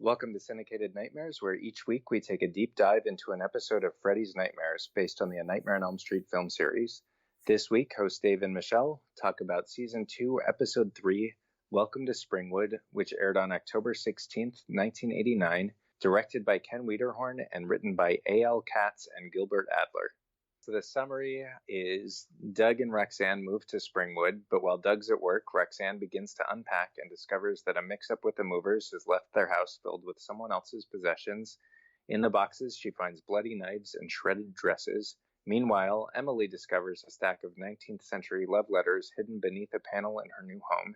Welcome to Syndicated Nightmares, where each week we take a deep dive into an episode of Freddy's Nightmares based on the Nightmare on Elm Street film series. This week, hosts Dave and Michelle talk about Season 2, Episode 3, Welcome to Springwood, which aired on October 16th, 1989, directed by Ken Wiederhorn and written by A.L. Katz and Gilbert Adler. So the summary is Doug and Roxanne move to Springwood, but while Doug's at work, Roxanne begins to unpack and discovers that a mix-up with the movers has left their house filled with someone else's possessions. In the boxes, she finds bloody knives and shredded dresses. Meanwhile, Emily discovers a stack of 19th century love letters hidden beneath a panel in her new home,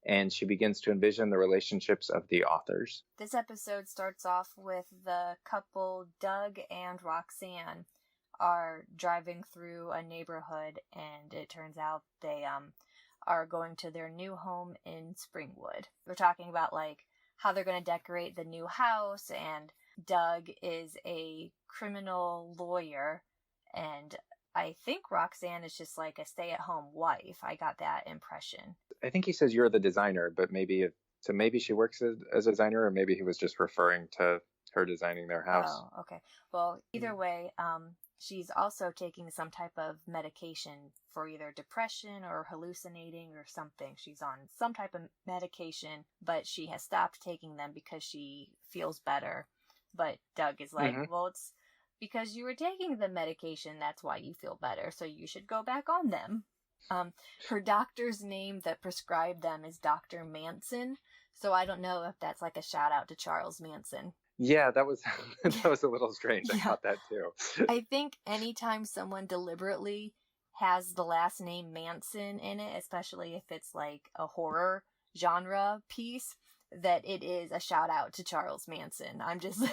and she begins to envision the relationships of the authors. This episode starts off with the couple Doug and Roxanne are driving through a neighborhood, and it turns out they are going to their new home in Springwood. They're talking about how they're going to decorate the new house, and Doug is a criminal lawyer, and I think Roxanne is just like a stay-at-home wife. I got that impression. I think he says you're the designer, but maybe she works as a designer, or maybe he was just referring to her designing their house. Oh, okay. Well, either way, she's also taking some type of medication for either depression or hallucinating or something. She's on some type of medication, but she has stopped taking them because she feels better. But Doug is like, well, it's because you were taking the medication, that's why you feel better, so you should go back on them. Her doctor's name that prescribed them is Dr. Manson, so I don't know if that's like a shout out to Charles Manson. Yeah, that was a little strange. I thought that too. I think anytime someone deliberately has the last name Manson in it, especially if it's like a horror genre piece, that it is a shout out to Charles Manson. I'm just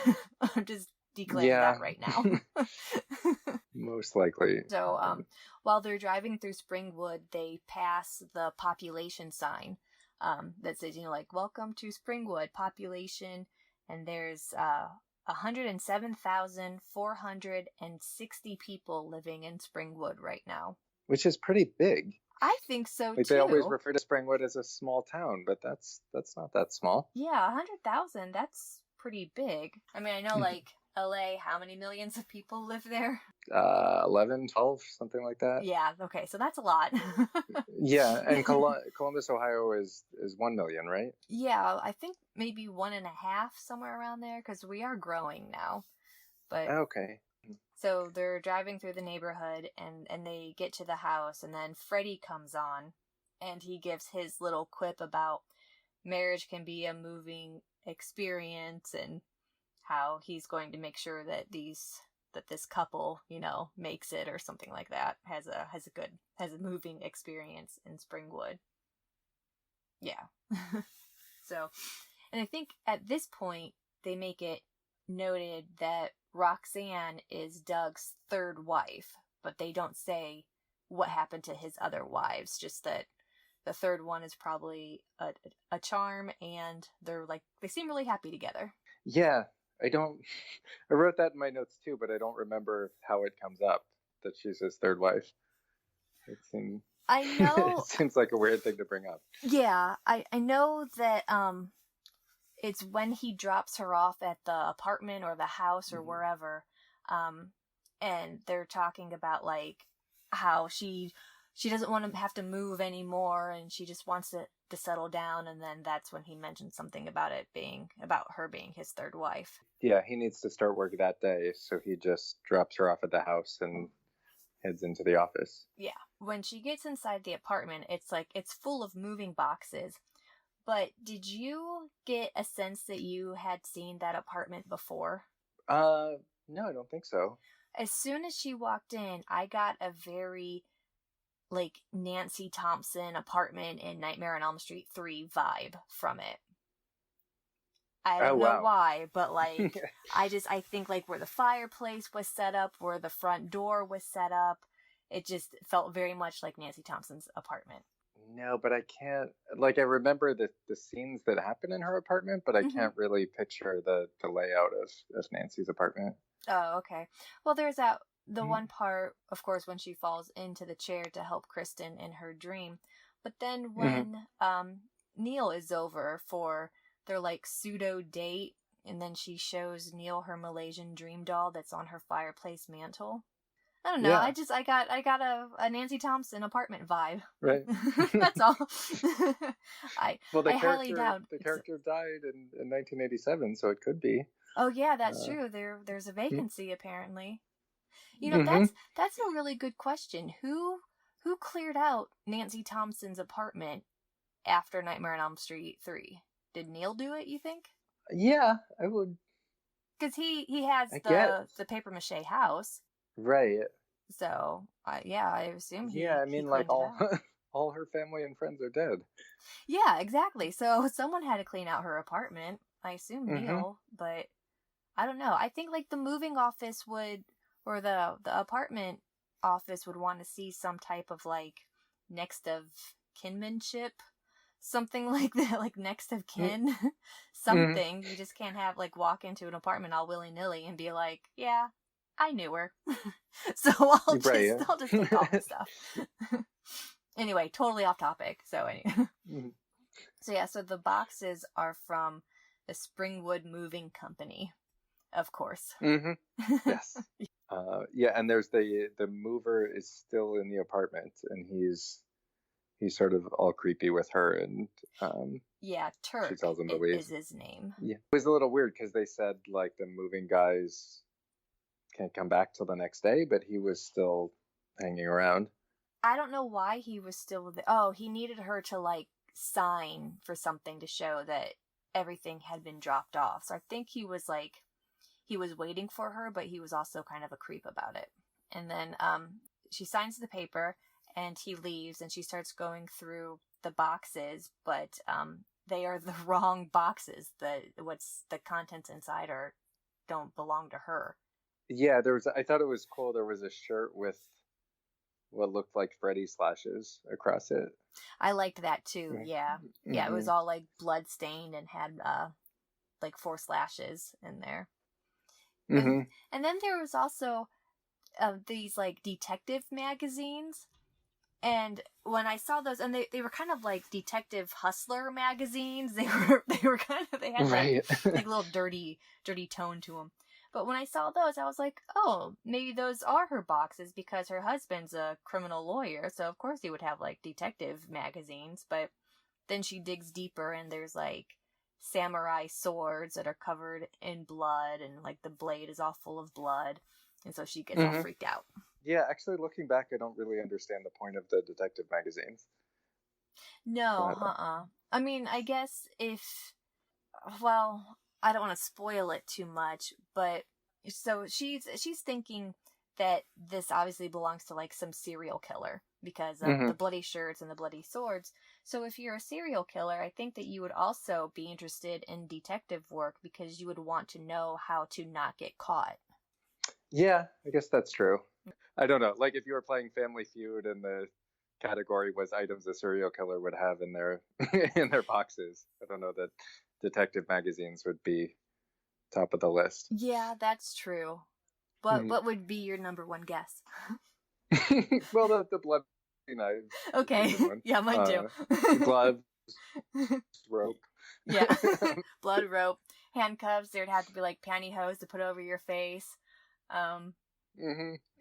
declaring that right now. Most likely. So, while they're driving through Springwood, they pass the population sign that says, welcome to Springwood, population. And there's 107,460 people living in Springwood right now. Which is pretty big. I think so, too. They always refer to Springwood as a small town, but that's not that small. Yeah, 100,000, that's pretty big. I mean, I know, LA, how many millions of people live there? 11, 12, something like that. Yeah, okay, so that's a lot. Yeah, and Columbus, Ohio is 1 million, right? Yeah, I think maybe 1.5, somewhere around there, because we are growing now. But okay. So they're driving through the neighborhood, and they get to the house, and then Freddy comes on, and he gives his little quip about marriage can be a moving experience, and how he's going to make sure that this couple, makes it or something like that, has a moving experience in Springwood. Yeah. So, and I think at this point they make it noted that Roxanne is Doug's third wife, but they don't say what happened to his other wives, just that the third one is probably a charm, and they seem really happy together. Yeah. I wrote that in my notes too, but I don't remember how it comes up that she's his third wife. I know. It seems like a weird thing to bring up. Yeah, I know that it's when he drops her off at the apartment or the house or wherever, and they're talking about how she doesn't want to have to move anymore, and she just wants to settle down, and then that's when he mentioned something about her being his third wife. Yeah, he needs to start work that day, so he just drops her off at the house and heads into the office. Yeah. When she gets inside the apartment, it's full of moving boxes. But did you get a sense that you had seen that apartment before? No, I don't think so. As soon as she walked in, I got a very Nancy Thompson apartment in Nightmare on Elm Street 3 vibe from it. I don't know why, but I think where the fireplace was set up, where the front door was set up, it just felt very much like Nancy Thompson's apartment. No, but I can't, I remember the scenes that happen in her apartment, but I can't really picture the layout of Nancy's apartment. Oh, okay. Well, there's the one part, of course, when she falls into the chair to help Kristen in her dream. But then when Neil is over for their pseudo date And then she shows Neil her Malaysian dream doll that's on her fireplace mantle. I don't know. Yeah. I got a Nancy Thompson apartment vibe. Right. That's all. The highly doubt the character died in 1987, so it could be. Oh yeah, that's true. There's a vacancy apparently. You know, Mm-hmm. that's a really good question. Who cleared out Nancy Thompson's apartment after Nightmare on Elm Street 3? Did Neil do it, you think? Yeah, I would. Because he has the paper mache house. Right. So, yeah, I assume he. Yeah, I mean, like all her family and friends are dead. Yeah, exactly. So someone had to clean out her apartment. I assume Neil, but I don't know. I think like the moving office would, or the apartment office would want to see some type of like next of kinmanship, something like that, like next of kin, something. You just can't have like walk into an apartment all willy nilly and be like, yeah, I knew her, so I'll just take all the stuff. Anyway, totally off topic. So anyway, so yeah, so the boxes are from the Springwood Moving Company, of course. Yes. Yeah, and there's the mover is still in the apartment, and he's sort of all creepy with her, and yeah, Turk she tells him to leave. Is his name. Yeah, it was a little weird because they said like the moving guys can't come back till the next day, but he was still hanging around. I don't know why he was still there. Oh, he needed her to like sign for something to show that everything had been dropped off. So I think he was waiting for her, but he was also kind of a creep about it. And then she signs the paper and he leaves, and she starts going through the boxes, but they are the wrong boxes. The contents inside don't belong to her. Yeah, I thought it was cool. There was a shirt with what looked like Freddy slashes across it. I liked that too. Yeah. Yeah, it was all like blood stained and had like 4 slashes in there. And then there was also these like detective magazines. And when I saw those, and they were kind of like detective hustler magazines. They had like little dirty tone to them. But when I saw those, I was like, oh, maybe those are her boxes because her husband's a criminal lawyer. So of course he would have like detective magazines. But then she digs deeper and there's like samurai swords that are covered in blood, and like the blade is all full of blood. And so she gets all freaked out. Yeah, actually looking back, I don't really understand the point of the detective magazines. No, I mean, I guess I don't want to spoil it too much, but so she's thinking that this obviously belongs to like some serial killer because of the bloody shirts and the bloody swords. So if you're a serial killer, I think that you would also be interested in detective work because you would want to know how to not get caught. Yeah, I guess that's true. I don't know. Like if you were playing Family Feud and the category was items a serial killer would have in their in their boxes, I don't know that detective magazines would be top of the list. Yeah, that's true. But what would be your number one guess? Well, the blood knives. Okay. Yeah, mine too. Gloves, rope. Yeah. Blood, rope, handcuffs. There'd have to be like pantyhose to put over your face.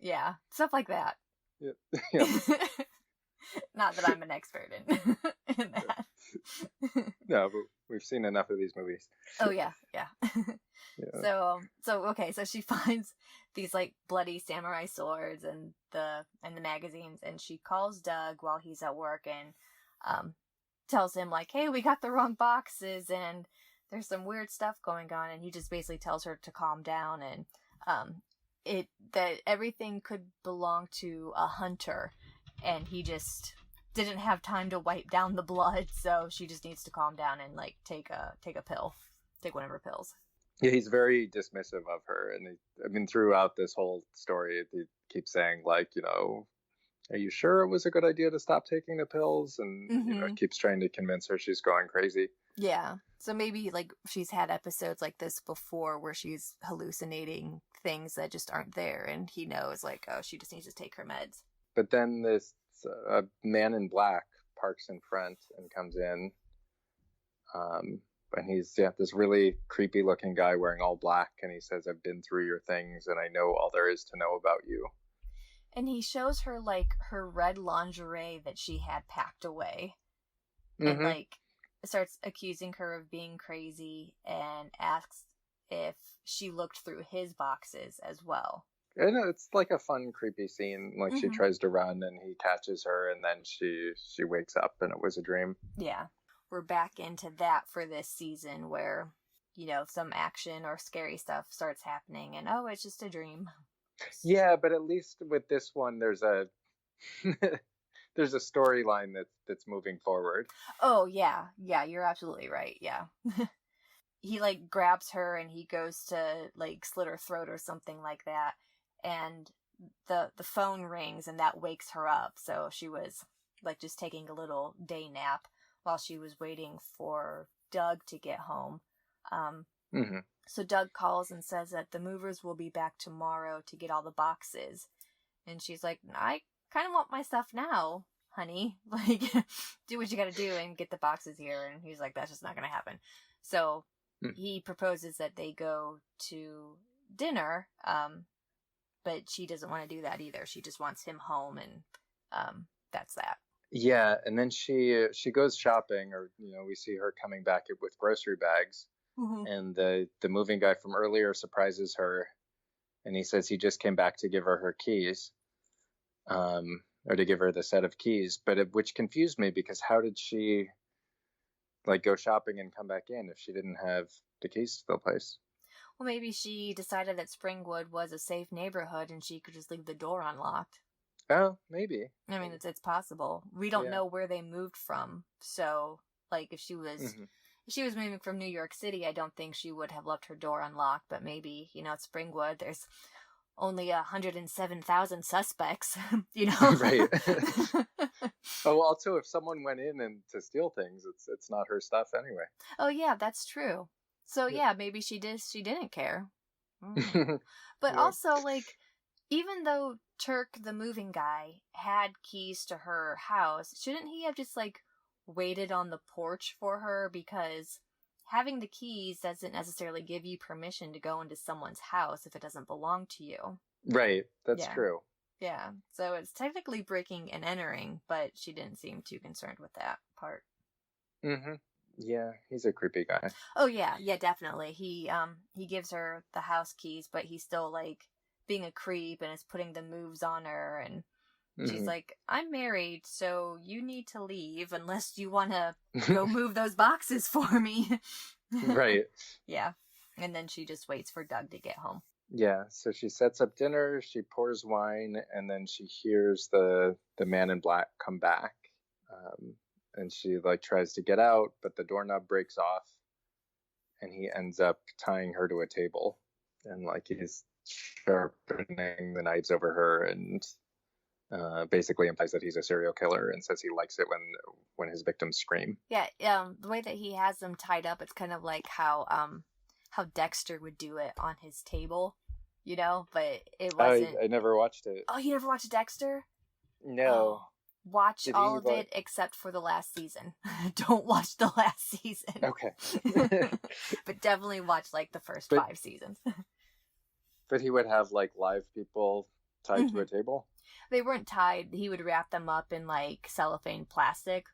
Yeah, stuff like that. Yeah. Not that I'm an expert in that. No, but we've seen enough of these movies. Oh yeah. So okay, so she finds these like bloody samurai swords and the magazines, and she calls Doug while he's at work and tells him like, hey, we got the wrong boxes and there's some weird stuff going on, and he just basically tells her to calm down, and that everything could belong to a hunter, and he just didn't have time to wipe down the blood, so she just needs to calm down and like take a pill, take one of her pills. Yeah, he's very dismissive of her, and throughout this whole story, he keeps saying like, are you sure it was a good idea to stop taking the pills? And keeps trying to convince her she's going crazy. Yeah, so maybe like she's had episodes like this before where she's hallucinating things that just aren't there, and he knows like, oh, she just needs to take her meds. But then this man in black parks in front and comes in, And he's this really creepy looking guy wearing all black, and he says, "I've been through your things and I know all there is to know about you." And he shows her like her red lingerie that she had packed away. And Mm-hmm. like starts accusing her of being crazy and asks if she looked through his boxes as well. And it's like a fun, creepy scene. Like, she Mm-hmm. tries to run and he catches her, and then she wakes up and it was a dream. Yeah. We're back into that for this season where, you know, some action or scary stuff starts happening and it's just a dream. Yeah, but at least with this one there's a there's a storyline that's moving forward. Oh, yeah. Yeah, you're absolutely right. Yeah. He like grabs her and he goes to like slit her throat or something like that, and the phone rings and that wakes her up. So she was like just taking a little day nap while she was waiting for Doug to get home. Mm-hmm. So Doug calls and says that the movers will be back tomorrow to get all the boxes, and she's like, I kind of want my stuff now, honey. Like, do what you gotta do and get the boxes here. And he's like, that's just not gonna happen. So he proposes that they go to dinner, but she doesn't want to do that either. She just wants him home, and that's that. Yeah, and then she goes shopping, or we see her coming back with grocery bags, and the moving guy from earlier surprises her, and he says he just came back to give her her keys, or to give her the set of keys, which confused me, because how did she like go shopping and come back in if she didn't have the keys to the place? Well, maybe she decided that Springwood was a safe neighborhood and she could just leave the door unlocked. Oh, maybe. I mean, it's possible. We don't know where they moved from, so like if she was if she was moving from New York City, I don't think she would have left her door unlocked. But maybe it's Springwood. There's only 107,000 suspects, Right. Oh, also, if someone went in and to steal things, it's not her stuff anyway. Oh yeah, that's true. So yeah, maybe she didn't care. But also, like, even though Turk, the moving guy, had keys to her house, shouldn't he have just like waited on the porch for her? Because having the keys doesn't necessarily give you permission to go into someone's house if it doesn't belong to you. Right, that's true. Yeah, so it's technically breaking and entering, but she didn't seem too concerned with that part. Mm-hmm. Yeah, he's a creepy guy. Oh yeah, definitely. He gives her the house keys, but he's still like being a creep and is putting the moves on her, and she's like, I'm married, so you need to leave unless you want to go move those boxes for me. Right. Yeah, and then she just waits for Doug to get home. Yeah, so she sets up dinner, she pours wine, and then she hears the man in black come back, and she like tries to get out, but the doorknob breaks off, and he ends up tying her to a table, and like he's sharpening the knives over her, and basically implies that he's a serial killer, and says he likes it when his victims scream. Yeah, the way that he has them tied up, it's kind of like how Dexter would do it on his table, but it wasn't. I never watched it. Oh, you never watched Dexter? No. Oh, watch all of it except for the last season. Don't watch the last season. Okay. But definitely watch like the first 5 seasons. But he would have like live people tied to a table? They weren't tied. He would wrap them up in like cellophane plastic.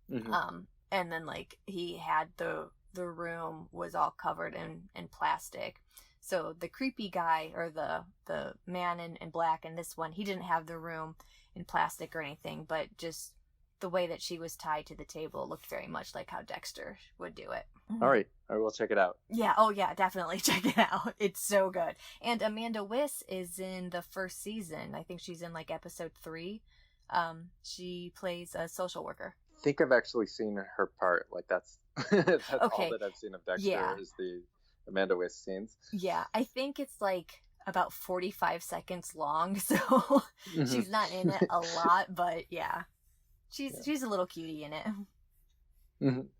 And then like he had the room was all covered in plastic. So the creepy guy, or the man in black in this one, he didn't have the room in plastic or anything, but just the way that she was tied to the table looked very much like how Dexter would do it. All right, I will check it out. Yeah, oh yeah, definitely check it out. It's so good. And Amanda Wyss is in the first season. I think she's in like episode 3. She plays a social worker. I think I've actually seen her part. Like that's Okay. all that I've seen of Dexter is the Amanda Wyss scenes. Yeah, I think it's like about 45 seconds long, so she's not in it a lot, but yeah. She's a little cutie in it.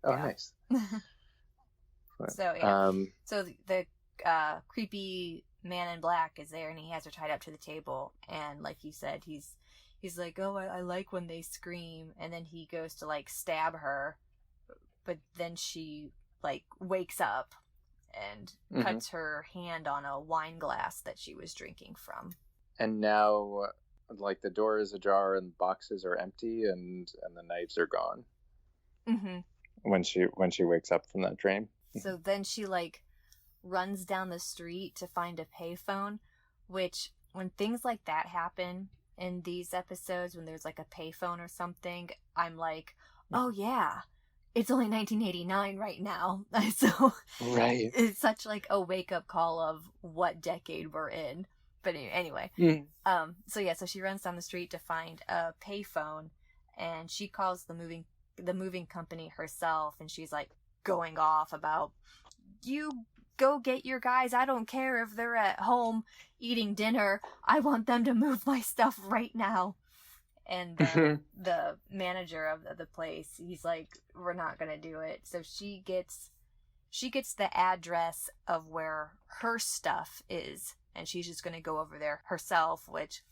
Oh, nice. So yeah. So the creepy man in black is there, and he has her tied up to the table, and like you said, he's like, oh, I like when they scream, and then he goes to like stab her, but then she like, wakes up and cuts her hand on a wine glass that she was drinking from. And now, like, the door is ajar and boxes are empty and the knives are gone. Mm-hmm. When she wakes up from that dream. So then she, like, runs down the street to find a payphone, which, when things like that happen in these episodes, when there's, like, a payphone or something, I'm like, oh, yeah, it's only 1989 right now. So right. It's such, like, a wake-up call of what decade we're in. But anyway. So she runs down the street to find a payphone, and she calls the moving company herself, and she's, like, going off about, you go get your guys. I don't care if they're at home eating dinner. I want them to move my stuff right now. And the manager of the place, he's like, we're not going to do it. So she gets the address of where her stuff is, and she's just going to go over there herself, which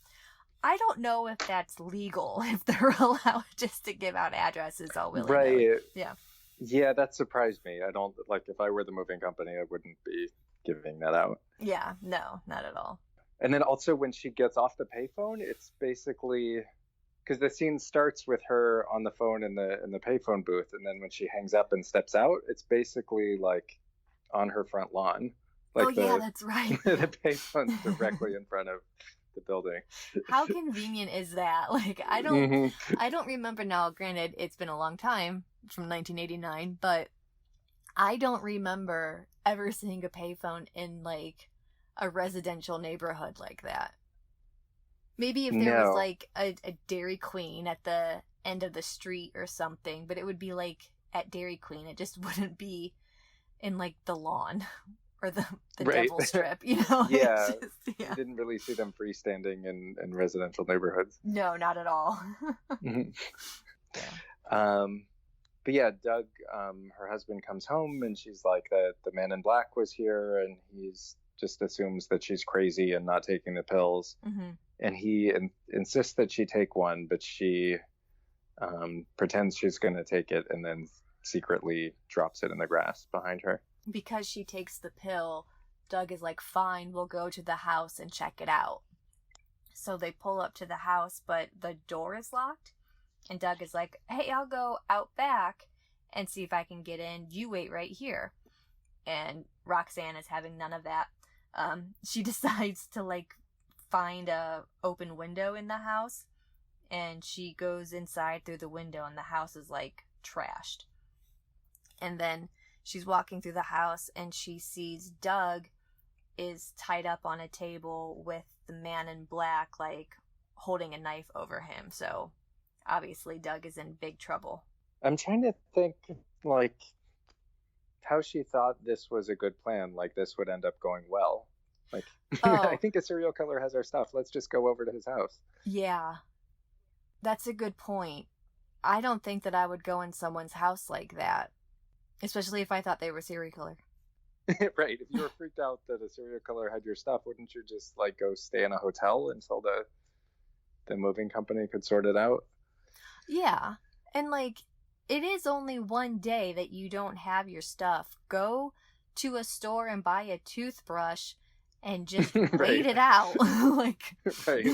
I don't know if that's legal, if they're allowed just to give out addresses all willy-nilly. Right. Yeah. Yeah, that surprised me. I don't, like, if I were the moving company, I wouldn't be giving that out. Yeah, no, not at all. And then also when she gets off the payphone, it's basically, because the scene starts with her on the phone in the payphone booth, and then when she hangs up and steps out, it's basically, like, on her front lawn. Like, yeah, that's right. The payphone's directly in front of the building. How convenient is that? Like, I don't remember now. Granted, it's been a long time from 1989, but I don't remember ever seeing a payphone in, like, a residential neighborhood like that. Maybe if there was, like, a Dairy Queen at the end of the street or something, but it would be, like, at Dairy Queen. It just wouldn't be in, like, the lawn or the right. Devil Strip, you know? Yeah. You didn't really see them freestanding in residential neighborhoods. No, not at all. Yeah. But yeah, Doug, her husband, comes home, and she's like, the man in black was here, and he's just assumes that she's crazy and not taking the pills. Mm-hmm. And he insists that she take one, but she pretends she's going to take it and then secretly drops it in the grass behind her. Because she takes the pill, Doug is like, fine, we'll go to the house and check it out. So they pull up to the house, but the door is locked. And Doug is like, hey, I'll go out back and see if I can get in. You wait right here. And Roxanne is having none of that. She decides to, like, find a open window in the house. And she goes inside through the window, and the house is, like, trashed. And then she's walking through the house, and she sees Doug is tied up on a table with the man in black, like, holding a knife over him. So obviously Doug is in big trouble. I'm trying to think, like, how she thought this was a good plan. Like, this would end up going well. Like, I think a serial killer has our stuff. Let's just go over to his house. Yeah. That's a good point. I don't think that I would go in someone's house like that. Especially if I thought they were a serial killer. Right. If you were freaked out that a serial killer had your stuff, wouldn't you just, like, go stay in a hotel until the moving company could sort it out? Yeah. And, like, it is only one day that you don't have your stuff. Go to a store and buy a toothbrush and just wait it out. Like, right.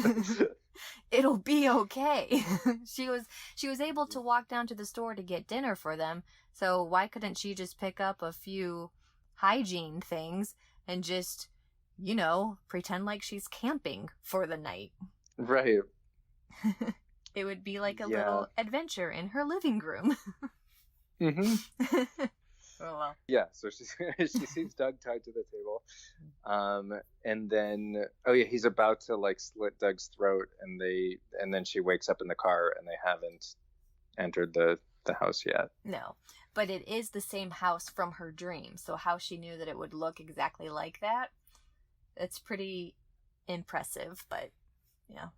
It'll be okay. She was able to walk down to the store to get dinner for them. So why couldn't she just pick up a few hygiene things and just, you know, pretend like she's camping for the night? Right. It would be like a little adventure in her living room. Mm-hmm. Oh, well. Yeah, so she sees Doug tied to the table. And then, he's about to, like, slit Doug's throat, and then she wakes up in the car, and they haven't entered the house yet. No, but it is the same house from her dream, so how she knew that it would look exactly like that, it's pretty impressive, but, you know.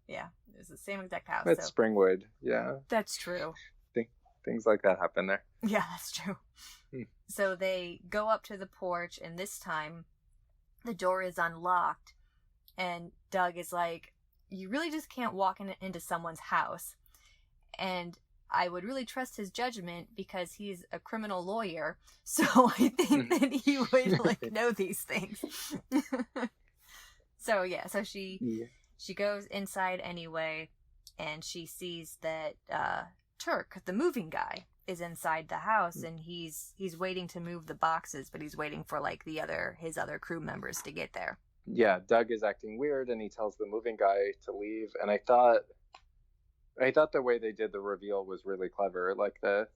Yeah, it's the same exact house. It's Springwood, yeah. That's true. Things like that happen there. Yeah, that's true. So they go up to the porch, and this time the door is unlocked, and Doug is like, you really just can't walk into someone's house. And I would really trust his judgment because he's a criminal lawyer. So I think that he would like know these things. So she goes inside anyway, and she sees that Turk, the moving guy, is inside the house, and he's waiting to move the boxes, but he's waiting for like his other crew members to get there. Yeah, Doug is acting weird, and he tells the moving guy to leave. And I thought the way they did the reveal was really clever. Like the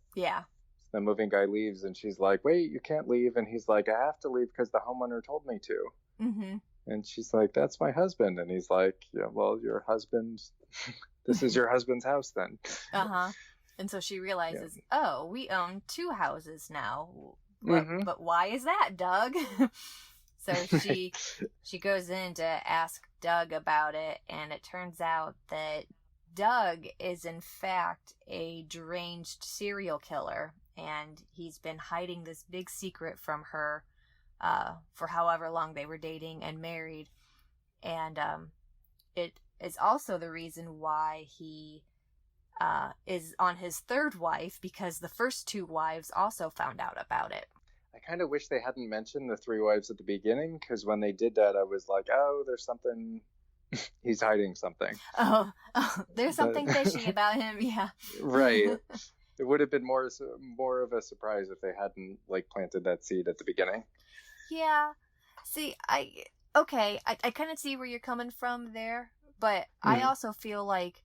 moving guy leaves, and she's like, "Wait, you can't leave," and he's like, "I have to leave because the homeowner told me to." Mm-hmm. And she's like, "That's my husband," and he's like, "Yeah, well, your husband. This is your husband's house, then." And so she realizes, oh, we own 2 houses now. But why is that, Doug? So she goes in to ask Doug about it, and it turns out that Doug is in fact a deranged serial killer, and he's been hiding this big secret from her for however long they were dating and married. And it is also the reason why he is on his 3rd wife, because the first 2 wives also found out about it. I kind of wish they hadn't mentioned the 3 wives at the beginning, because when they did that, I was like, oh, there's something. He's hiding something. Oh, there's something fishy about him, yeah. Right. It would have been more of a surprise if they hadn't like planted that seed at the beginning. Yeah. See, I kind of see where you're coming from there, but I also feel like,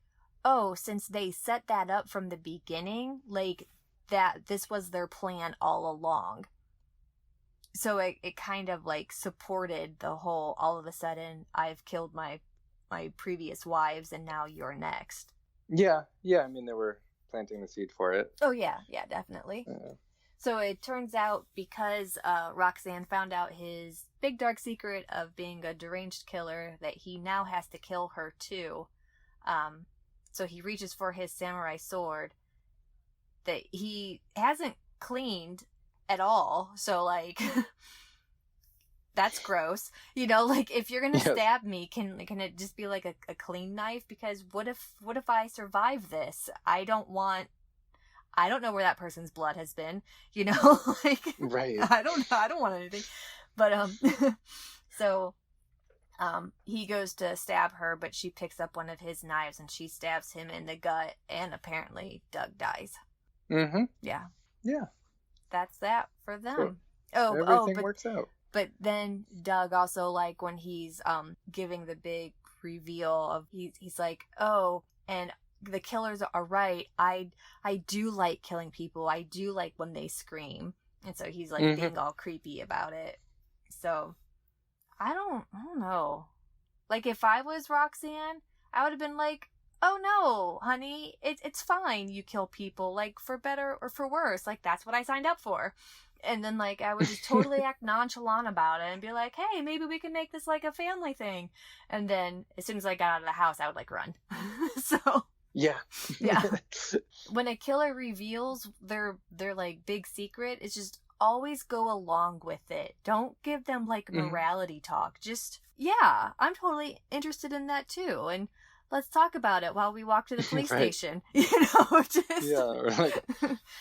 since they set that up from the beginning, like that this was their plan all along. So it kind of like supported the whole, all of a sudden I've killed my previous wives and now you're next. Yeah. I mean, they were planting the seed for it. Oh yeah, definitely. So it turns out because Roxanne found out his big dark secret of being a deranged killer, that he now has to kill her too. So he reaches for his samurai sword that he hasn't cleaned at all. So like that's gross. You know, like if you're gonna stab me, can it just be like a clean knife? Because what if I survive this? I don't know where that person's blood has been, you know, like right. I don't want anything. But so he goes to stab her, but she picks up one of his knives and she stabs him in the gut, and apparently Doug dies. Yeah. That's that for them. So everything works out. But then Doug also, like, when he's giving the big reveal of he's like, oh, and the killers are right. I do like killing people. I do like when they scream. And so he's like being all creepy about it. So I don't know. Like if I was Roxanne, I would have been like, oh no, honey, it's fine. You kill people, like for better or for worse. Like that's what I signed up for. And then like I would just totally act nonchalant about it and be like, hey, maybe we can make this like a family thing. And then as soon as I got out of the house, I would like run. So yeah. When a killer reveals their like big secret, it's just always go along with it. Don't give them like morality talk. Just I'm totally interested in that too. And let's talk about it while we walk to the police station. You know, just or like,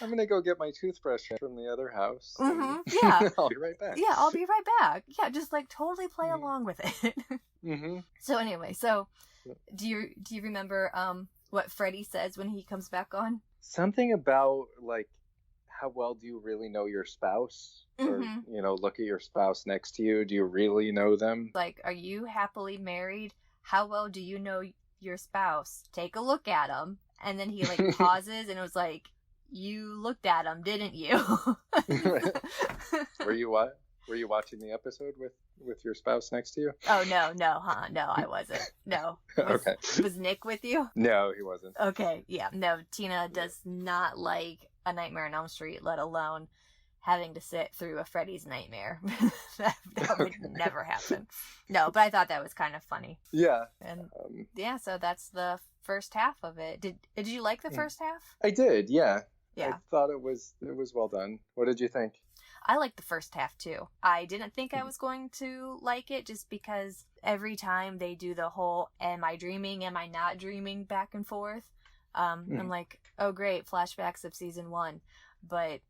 I'm gonna go get my toothbrush from the other house. Yeah, I'll be right back. Yeah, I'll be right back. Yeah, just like totally play along with it. So anyway, do you remember what Freddy says when he comes back on? Something about like, how well do you really know your spouse? Or, you know, look at your spouse next to you. Do you really know them? Like, are you happily married? How well do you know your spouse? Take a look at him. And then he like pauses and it was like, you looked at him, didn't you? Were you watching the episode with your spouse next to you? Oh no, I wasn't. No. Okay. Was Nick with you? No, he wasn't. Okay, yeah. No, Tina does not like A Nightmare on Elm Street, let alone having to sit through a Freddy's nightmare. that would never happen. No, but I thought that was kind of funny. Yeah. And so that's the first half of it. Did you like the first half? I did, yeah. Yeah. I thought it was well done. What did you think? I liked the first half too. I didn't think I was going to like it just because every time they do the whole am I dreaming, am I not dreaming back and forth, I'm like, oh great, flashbacks of season 1. But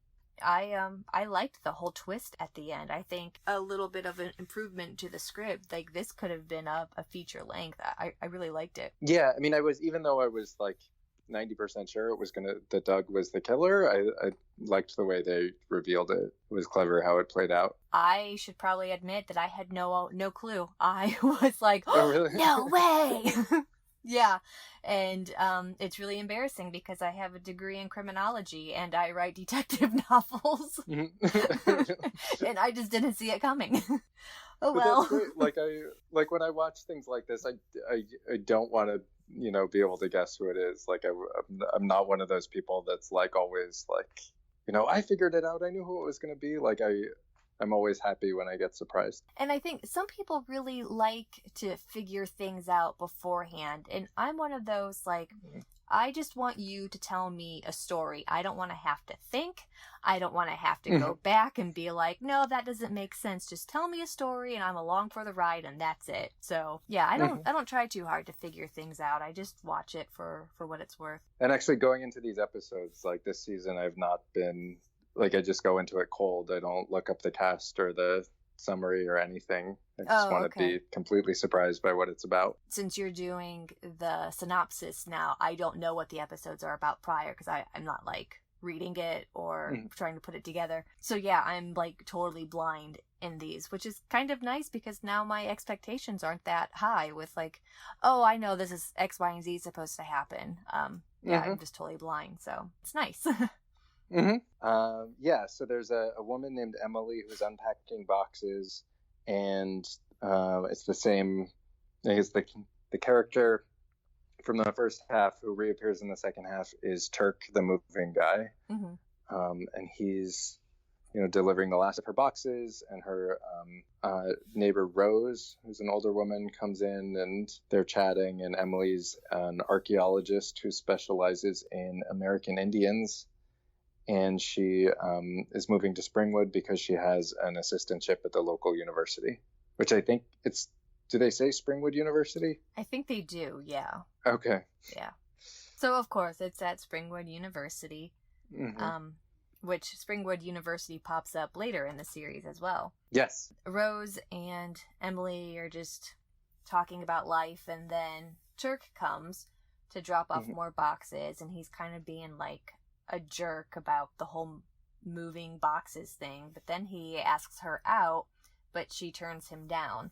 I liked the whole twist at the end. I think a little bit of an improvement to the script. Like, this could have been a feature length. I really liked it. Yeah, I mean, even though I was like 90% sure that Doug was the killer, I liked the way they revealed it. It was clever how it played out. I should probably admit that I had no clue. I was like, oh really? No way! Yeah, and it's really embarrassing because I have a degree in criminology and I write detective novels, and I just didn't see it coming. Oh well. But that's great. Like when I watch things like this, I don't want to be able to guess who it is. Like I'm not one of those people that's like always like I figured it out. I knew who it was going to be. Like I'm always happy when I get surprised. And I think some people really like to figure things out beforehand. And I'm one of those, like, I just want you to tell me a story. I don't want to have to think. I don't want to have to go back and be like, no, that doesn't make sense. Just tell me a story and I'm along for the ride and that's it. So, yeah, I don't try too hard to figure things out. I just watch it for what it's worth. And actually going into these episodes, like this season, I've not been... Like, I just go into it cold. I don't look up the cast or the summary or anything. I just want to be completely surprised by what it's about. Since you're doing the synopsis now, I don't know what the episodes are about prior because I'm not, like, reading it or trying to put it together. So, yeah, I'm, like, totally blind in these, which is kind of nice because now my expectations aren't that high with, like, oh, I know this is X, Y, and Z supposed to happen. Yeah, I'm just totally blind, so it's nice. Yeah, so there's a woman named Emily who's unpacking boxes, and it's the same. I guess the character from the first half who reappears in the second half is Turk, the moving guy, and he's delivering the last of her boxes, and her neighbor Rose, who's an older woman, comes in and they're chatting, and Emily's an archaeologist who specializes in American Indians. And she is moving to Springwood because she has an assistantship at the local university, which I think do they say Springwood University? I think they do, yeah. Okay. Yeah. So, of course, it's at Springwood University, which Springwood University pops up later in the series as well. Yes. Rose and Emily are just talking about life, and then Turk comes to drop off more boxes, and he's kind of being like a jerk about the whole moving boxes thing, but then he asks her out, but she turns him down.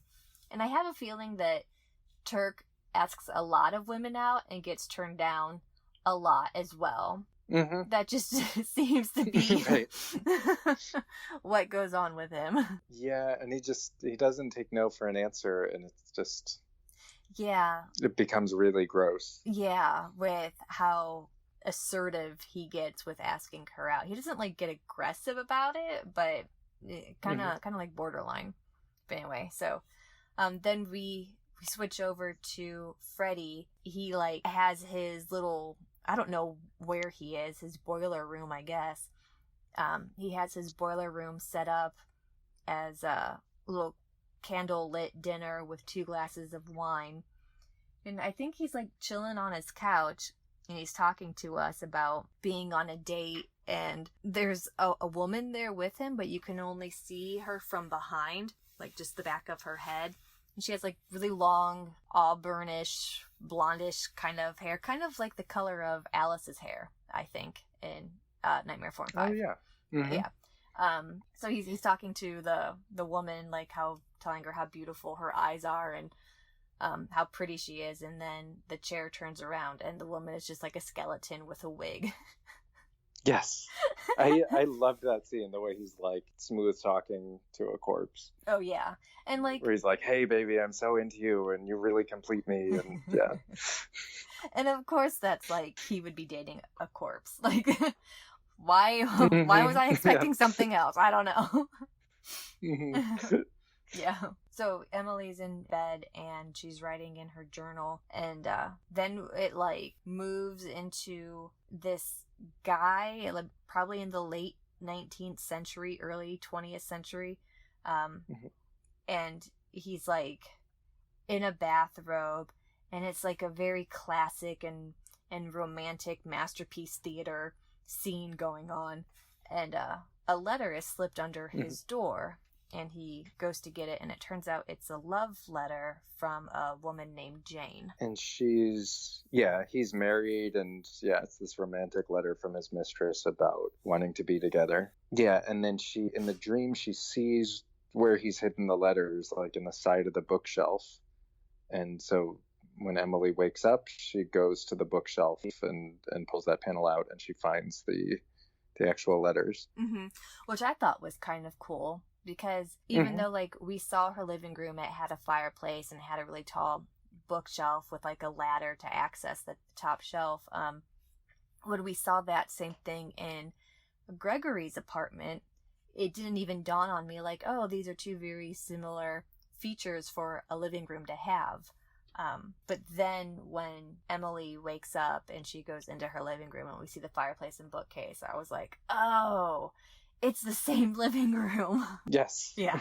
And I have a feeling that Turk asks a lot of women out and gets turned down a lot as well. That just seems to be what goes on with him. Yeah, and he doesn't take no for an answer, and it's just... Yeah. It becomes really gross. Yeah, with how assertive he gets with asking her out. He doesn't like get aggressive about it, but kind of like borderline. But anyway, so then we switch over to Freddy. He like has his little, I don't know where he is, his boiler room, I guess. He has his boiler room set up as a little candle lit dinner with 2 glasses of wine. And I think he's like chilling on his couch. And he's talking to us about being on a date, and there's a woman there with him, but you can only see her from behind, like just the back of her head. And she has like really long, auburnish, blondish kind of hair, kind of like the color of Alice's hair, I think, in Nightmare 4 and 5. Oh, yeah. Yeah. So he's talking to the woman, like telling her how beautiful her eyes are, and how pretty she is, and then the chair turns around and the woman is just like a skeleton with a wig. Yes. I loved that scene, the way he's like smooth talking to a corpse. Oh yeah. And like where he's like, hey baby, I'm so into you and you really complete me, and yeah. And of course that's like he would be dating a corpse. Like why was I expecting something else? I don't know. Yeah. So Emily's in bed and she's writing in her journal, and then it like moves into this guy, like, probably in the late 19th century, early 20th century, and he's like in a bathrobe, and it's like a very classic and and romantic masterpiece theater scene going on, and a letter is slipped under his door, and he goes to get it, and it turns out it's a love letter from a woman named Jane. And he's married, and it's this romantic letter from his mistress about wanting to be together. Yeah, and then in the dream, she sees where he's hidden the letters, like in the side of the bookshelf. And so when Emily wakes up, she goes to the bookshelf and pulls that panel out, and she finds the actual letters. Mm-hmm. Which I thought was kind of cool, because even though, like, we saw her living room, it had a fireplace and had a really tall bookshelf with, like, a ladder to access the top shelf. When we saw that same thing in Gregory's apartment, it didn't even dawn on me, like, oh, these are two very similar features for a living room to have. But then when Emily wakes up and she goes into her living room and we see the fireplace and bookcase, I was like, oh, it's the same living room. Yes. Yeah.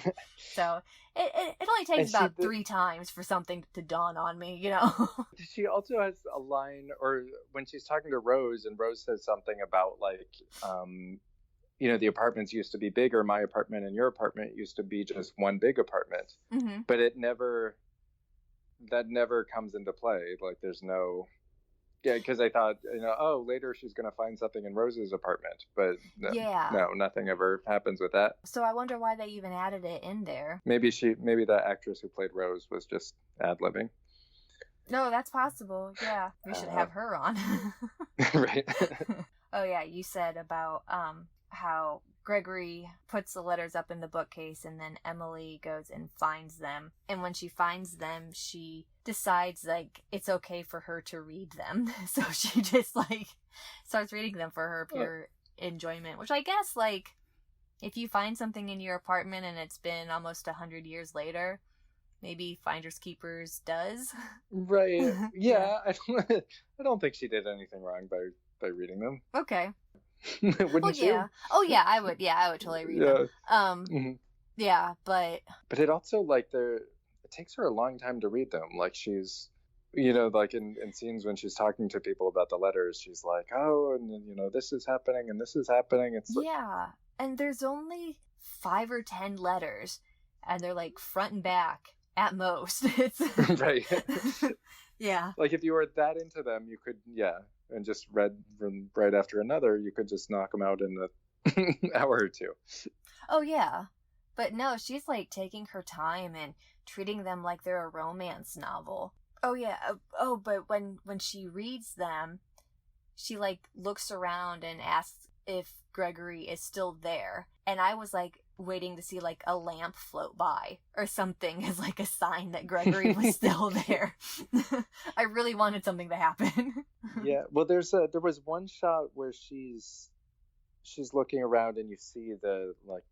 So it only takes about 3 times for something to dawn on me, you know? She also has a line, or when she's talking to Rose, and Rose says something about, like, the apartments used to be bigger. My apartment and your apartment used to be just one big apartment. Mm-hmm. But that never comes into play. Like, there's no... Yeah, because I thought, later she's going to find something in Rose's apartment. But no, nothing ever happens with that. So I wonder why they even added it in there. Maybe the actress who played Rose was just ad-libbing. No, that's possible. Yeah, we should have her on. Right. Oh, yeah, you said about how Gregory puts the letters up in the bookcase, and then Emily goes and finds them. And when she finds them, she decides, like, it's okay for her to read them. So she just, like, starts reading them for her pure enjoyment. Which I guess, like, if you find something in your apartment and it's been almost 100 years later, maybe Finders Keepers does. Right. Yeah. I don't think she did anything wrong by reading them. Okay. Wouldn't you? Oh yeah, I would. Yeah, I would totally read them. Yeah, but it also, like, it takes her a long time to read them. Like, she's, like in scenes when she's talking to people about the letters, she's like, oh, and this is happening and this is happening. It's and there's only 5 or 10 letters, and they're like front and back at most. It's right. Yeah. Like, if you were that into them, you could, and just read from right after another, you could just knock them out in an hour or two. Oh, yeah. But no, she's, like, taking her time and treating them like they're a romance novel. Oh, yeah. Oh, but when she reads them, she, like, looks around and asks if Gregory is still there. And I was, like, waiting to see, like, a lamp float by or something as, like, a sign that Gregory was still there. I really wanted something to happen. Yeah, well, there was one shot where she's looking around and you see the, like,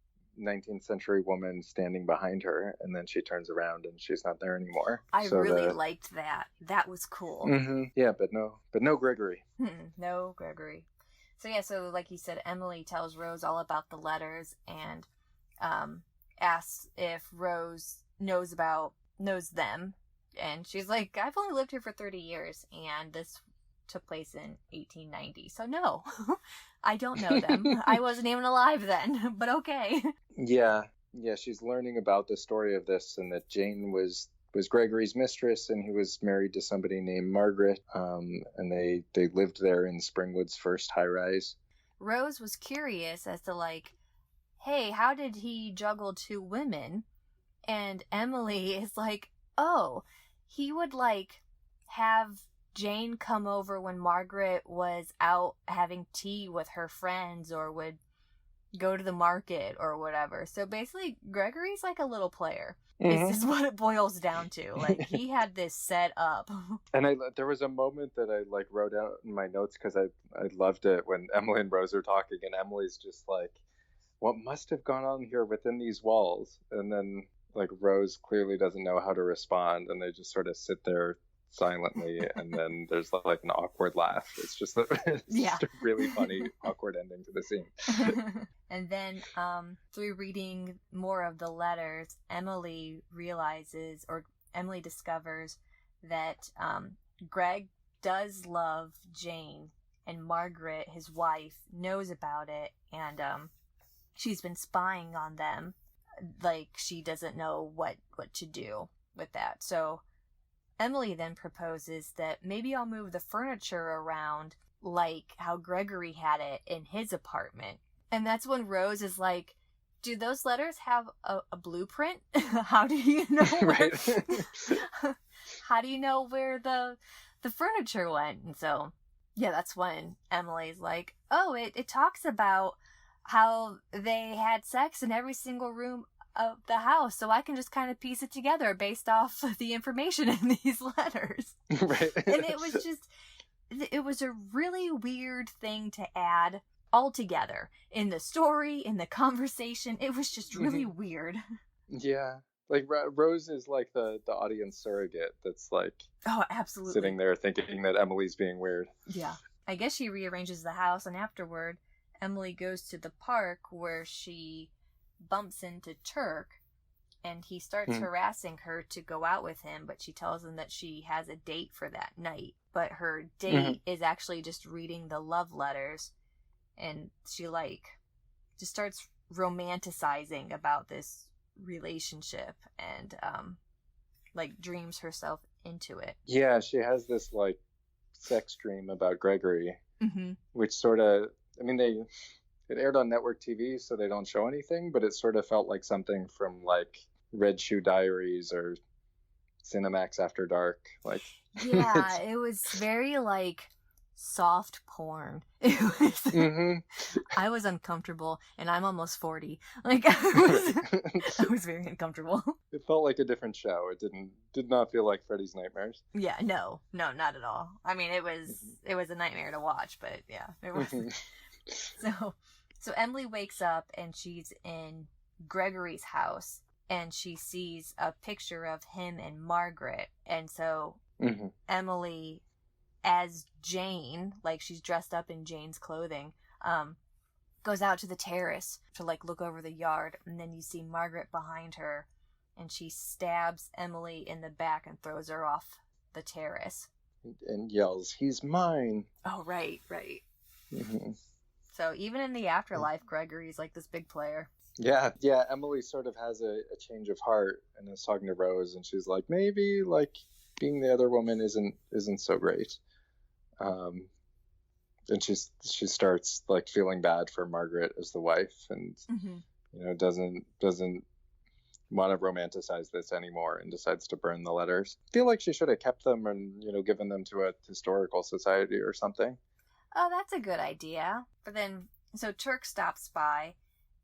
19th century woman standing behind her, and then she turns around and she's not there anymore. I really liked that. That was cool. Mm-hmm. Yeah, but no Gregory. No Gregory. So yeah, so like you said, Emily tells Rose all about the letters and asks if Rose knows them, and she's like, I've only lived here for 30 years, and this took place in 1890, so no, I don't know them. I wasn't even alive then, but okay. Yeah, she's learning about the story of this, and that Jane was Gregory's mistress, and he was married to somebody named Margaret, and they lived there in Springwood's first high-rise. Rose was curious as to, like, hey, how did he juggle 2 women? And Emily is like, oh, he would, like, have Jane come over when Margaret was out having tea with her friends, or would go to the market or whatever. So basically, Gregory's like a little player. Mm-hmm. This is what it boils down to. Like, he had this set up. And there was a moment that I, like, wrote out in my notes because I loved it when Emily and Rose are talking, and Emily's just like, what must have gone on here within these walls? And then, like, Rose clearly doesn't know how to respond, and they just sort of sit there silently, and then there's, like, an awkward laugh. It's just a really funny, awkward ending to the scene. And then, through reading more of the letters, Emily discovers that Greg does love Jane, and Margaret, his wife, knows about it, and she's been spying on them. Like, she doesn't know what to do with that. So Emily then proposes that maybe I'll move the furniture around like how Gregory had it in his apartment. And that's when Rose is like, do those letters have a blueprint? How do you know where, how do you know where the furniture went? And so, yeah, that's when Emily's like, oh, it talks about how they had sex in every single room of the house, so I can just kind of piece it together based off of the information in these letters. Right. And it was a really weird thing to add all together in the story, in the conversation. It was just really weird. Yeah. Like, Rose is like the audience surrogate that's like, oh, absolutely, sitting there thinking that Emily's being weird. Yeah. I guess she rearranges the house, and afterward, Emily goes to the park where she bumps into Turk, and he starts harassing her to go out with him, but she tells him that she has a date for that night. But her date is actually just reading the love letters, and she, like, just starts romanticizing about this relationship and, like, dreams herself into it. Yeah, she has this, like, sex dream about Gregory, which sort of, I mean, it aired on network TV, so they don't show anything, but it sort of felt like something from, like, Red Shoe Diaries or Cinemax After Dark. Like, yeah, it was very, like, soft porn. It was, I was uncomfortable, and I'm almost 40. Like, I was very uncomfortable. It felt like a different show. It did not feel like Freddy's Nightmares. Yeah, no, not at all. I mean, it was a nightmare to watch, but yeah, it was. So Emily wakes up, and she's in Gregory's house, and she sees a picture of him and Margaret, and so Emily, as Jane, like, she's dressed up in Jane's clothing, goes out to the terrace to, like, look over the yard, and then you see Margaret behind her, and she stabs Emily in the back and throws her off the terrace. And yells, "He's mine!" Oh, right. So even in the afterlife, Gregory's, like, this big player. Yeah, Emily sort of has a change of heart and is talking to Rose, and she's like, maybe, like, being the other woman isn't so great. And she starts, like, feeling bad for Margaret as the wife, and you know, doesn't want to romanticize this anymore, and decides to burn the letters. I feel like she should have kept them and, you know, given them to a historical society or something. Oh, that's a good idea. But then, so Turk stops by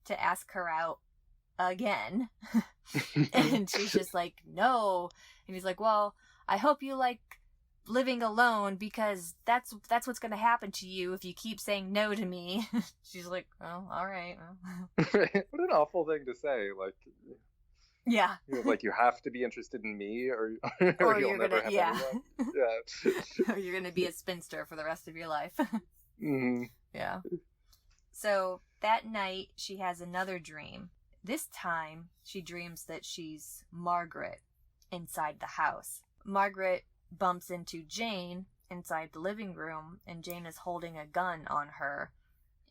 to ask her out again. And she's just like, no. And he's like, well, I hope you like living alone, because that's what's going to happen to you if you keep saying no to me. She's like, oh, all right. What an awful thing to say. Like, yeah. You know, like, you have to be interested in me, or you'll never have anyone. Yeah. Or you're going to be a spinster for the rest of your life. Yeah. So that night, she has another dream. This time, she dreams that she's Margaret inside the house. Margaret bumps into Jane inside the living room, and Jane is holding a gun on her.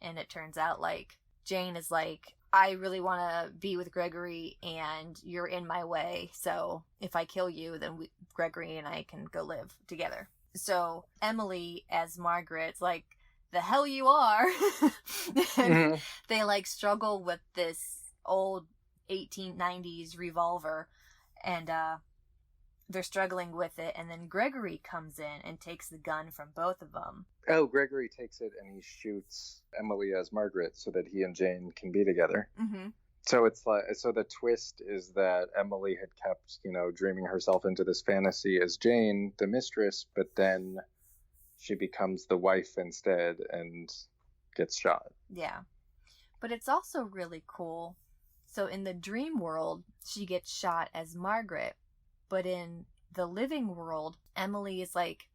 And it turns out, like, Jane is like, I really want to be with Gregory, and you're in my way, so if I kill you, then Gregory and I can go live together. So Emily, as Margaret's like, the hell you are. And they, like, struggle with this old 1890s revolver, and they're struggling with it, and then Gregory comes in and takes the gun from both of them. Oh, Gregory takes it and he shoots Emily as Margaret so that he and Jane can be together. So it's like, so the twist is that Emily had kept, you know, dreaming herself into this fantasy as Jane, the mistress, but then she becomes the wife instead and gets shot. Yeah. But it's also really cool. So in the dream world, she gets shot as Margaret, but in the living world, Emily is, like,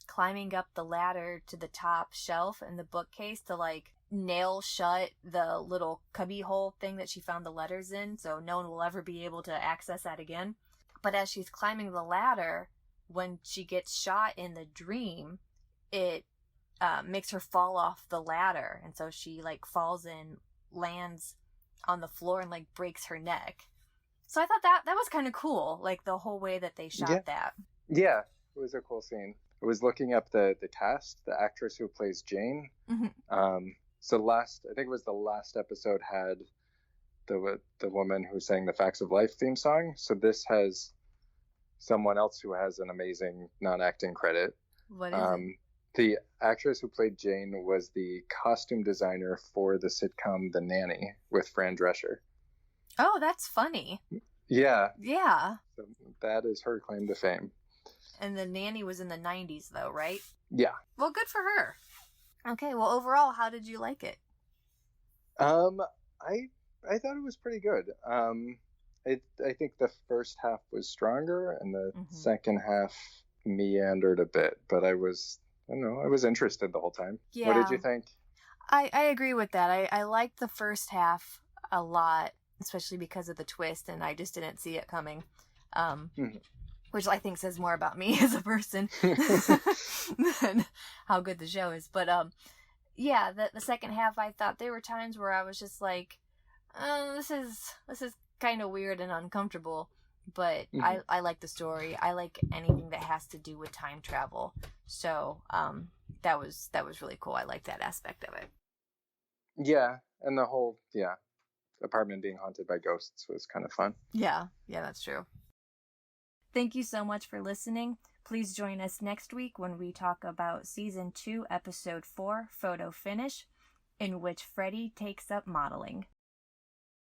climbing up the ladder to the top shelf in the bookcase to, like, nail shut the little cubby hole thing that she found the letters in, so no one will ever be able to access that again. But as she's climbing the ladder, when she gets shot in the dream, it makes her fall off the ladder, and so she like falls in, lands on the floor, and like breaks her neck. So I thought that was kind of cool, like the whole way that they shot that. Yeah, it was a cool scene. I was looking up the cast, the actress who plays Jane. Mm-hmm. So I think it was the last episode had the woman who sang the Facts of Life theme song. So this has someone else who has an amazing non-acting credit. What is it? The actress who played Jane was the costume designer for the sitcom The Nanny with Fran Drescher. Oh, that's funny. Yeah. Yeah. So that is her claim to fame. And The Nanny was in the 90s, though, right? Yeah. Well, good for her. Okay, well, overall, how did you like it? I thought it was pretty good. I think the first half was stronger, and the second half meandered a bit. But I was interested the whole time. Yeah. What did you think? I agree with that. I liked the first half a lot, especially because of the twist, and I just didn't see it coming. Which I think says more about me as a person than how good the show is. But yeah, the second half, I thought there were times where I was just like, this is kind of weird and uncomfortable. But I like the story. I like anything that has to do with time travel. So that was really cool. I like that aspect of it. Yeah, and the whole apartment being haunted by ghosts was kind of fun. Yeah, that's true. Thank you so much for listening. Please join us next week when we talk about Season 2, Episode 4, Photo Finish, in which Freddy takes up modeling.